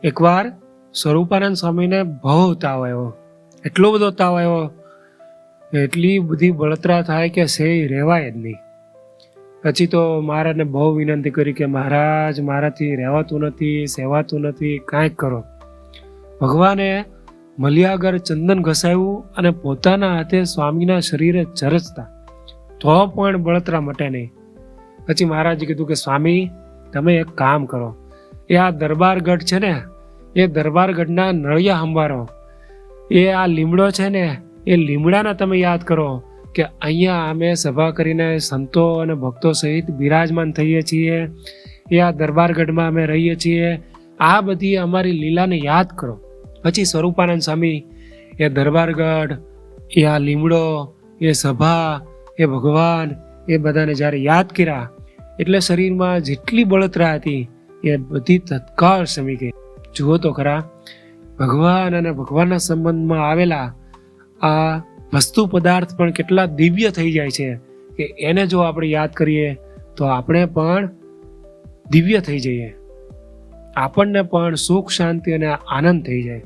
એકવાર સ્વરૂપાનંદ સ્વામીને બહુ તાવ આવ્યો, એટલો બધો તાવ આવ્યો, એટલી બધી બળતરા થાય કે સે રહેવાય જ નહીં. પછી તો મહારાજને બહુ વિનંતી કરી કે મહારાજ, મારાથી રહેવાતું નથી, સેવાતું નથી, કાંઈક કરો. ભગવાને મલિયાગર ચંદન ઘસાવ્યું અને પોતાના હાથે સ્વામીના શરીરે ચરચતા, તો પણ બળતરા મટે નહીં. પછી મહારાજે કીધું કે સ્વામી, તમે એક કામ કરો, એ આ દરબારગઢ છે ને, એ દરબારગઢના નળિયા સંભાળો. એ આ લીમડો છે ને, એ લીમડાને તમે યાદ કરો કે અહીંયા અમે સભા કરીને સંતો અને ભક્તો સહિત બિરાજમાન થઈએ છીએ, એ આ દરબારગઢમાં અમે રહીએ છીએ. આ બધી અમારી લીલાને યાદ કરો. પછી સ્વરૂપાનંદ સ્વામી એ દરબારગઢ, એ આ લીમડો, એ સભા, એ ભગવાન, એ બધાને જ્યારે યાદ કર્યા એટલે શરીરમાં જેટલી બળતરા હતી એ બધી તત્કાળ શમી ગઈ. જુઓ તો ખરા, ભગવાન અને ભગવાનના સંબંધમાં આવેલા આ વસ્તુ પદાર્થ પણ કેટલા દિવ્ય થઈ જાય છે કે એને જો આપણે યાદ કરીએ તો આપણે પણ દિવ્ય થઈ જઈએ, આપણને પણ સુખ, શાંતિ અને આનંદ થઈ જાય.